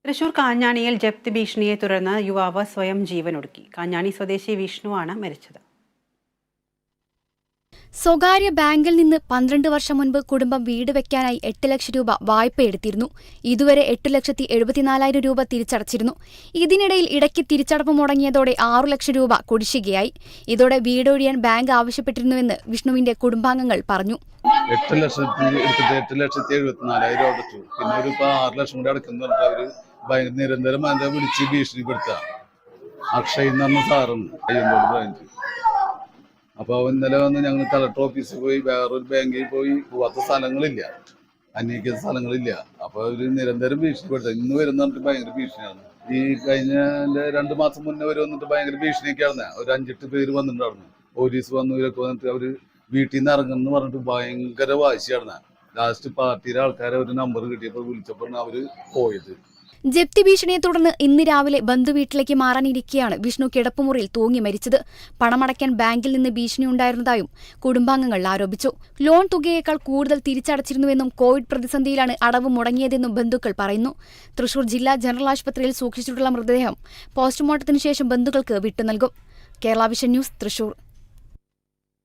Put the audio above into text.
തൃശൂർ കാഞ്ഞാണിയിൽ ജപ്തി ഭീഷണിയെ തുടർന്ന് യുവാവ് സ്വയം ജീവനൊടുക്കി. കാഞ്ഞാണി സ്വദേശി വിഷ്ണുവാണ് മരിച്ചത്. സ്വകാര്യ ബാങ്കിൽ നിന്ന് 12 വർഷം മുൻപ് കുടുംബം വീട് വെക്കാനായി 8 ലക്ഷം രൂപ വായ്പയെടുത്തിരുന്നു. ഇതുവരെ 8,74,000 രൂപ തിരിച്ചടച്ചിരുന്നു. ഇതിനിടയിൽ ഇടയ്ക്ക് തിരിച്ചടപ്പ് മുടങ്ങിയതോടെ 6 ലക്ഷം രൂപ കുടിശ്ശികയായി. ഇതോടെ വീടൊഴിയാൻ ബാങ്ക് ആവശ്യപ്പെട്ടിരുന്നുവെന്ന് വിഷ്ണുവിന്റെ കുടുംബാംഗങ്ങൾ പറഞ്ഞു. 8,74,000 അടച്ചു. പിന്നെ ഒരു 6 ലക്ഷം കൂടി അടയ്ക്കുന്നു പറഞ്ഞിട്ട് അവര് നിരന്തരം അതിനെ വിളിച്ച് ഭീഷണിപ്പെടുത്ത. അക്ഷയ് എന്ന് പറഞ്ഞ സാറുണ്ട് അയ്യന്തോട് ബ്രാഞ്ച്. അപ്പൊ ഇന്നലെ വന്ന് ഞങ്ങൾ കളക്ടർ ഓഫീസിൽ പോയി, വേറൊരു ബാങ്കിൽ പോയി, പോവാത്ത സ്ഥലങ്ങളില്ല, അന്വേഷിക്കുന്ന സ്ഥലങ്ങളില്ല. അപ്പൊ അവര് നിരന്തരം ഭീഷണിപ്പെടുത്ത. ഇന്ന് വരുന്ന പറഞ്ഞിട്ട് ഭയങ്കര ഭീഷണിയാണ്. ഈ കഴിഞ്ഞ 2 മാസം മുന്നേ വരെ വന്നിട്ട് ഭയങ്കര ഭീഷണിയൊക്കെയാണ്. ഒരു 5-8 പേര് വന്നിട്ടുണ്ടായിരുന്നു. പോലീസ് വന്നു, ഇവരൊക്കെ വന്നിട്ട് അവര് വീട്ടിൽ നിന്ന് ഇറങ്ങുന്നു പറഞ്ഞിട്ട് ഭയങ്കര വാശിയാണ്. ലാസ്റ്റ് പാർട്ടിയുടെ ആൾക്കാരെ ഒരു നമ്പർ കിട്ടിയപ്പോൾ വിളിച്ചപ്പോഴാണ് അവര് പോയത്. ജപ്തി ഭീഷണിയെ തുടർന്ന് ഇന്ന് രാവിലെ ബന്ധുവീട്ടിലേക്ക് മാറാനിരിക്കെയാണ് വിഷ്ണു കിടപ്പുമുറിയിൽ തൂങ്ങി മരിച്ചത്. പണമടയ്ക്കാൻ ബാങ്കിൽ നിന്ന് ഭീഷണി ഉണ്ടായിരുന്നതായും കുടുംബാംഗങ്ങൾ ആരോപിച്ചു. ലോൺ തുകയേക്കാൾ കൂടുതൽ തിരിച്ചടച്ചിരുന്നുവെന്നും കോവിഡ് പ്രതിസന്ധിയിലാണ് അടവ് മുടങ്ങിയതെന്നും ബന്ധുക്കൾ പറയുന്നു. തൃശൂർ ജില്ലാ ജനറൽ ആശുപത്രിയിൽ സൂക്ഷിച്ചിട്ടുള്ള മൃതദേഹം പോസ്റ്റ്മോർട്ടത്തിനു ശേഷം ബന്ധുക്കൾക്ക് വിട്ടുനൽകും. Kerala vision news, Thrissur.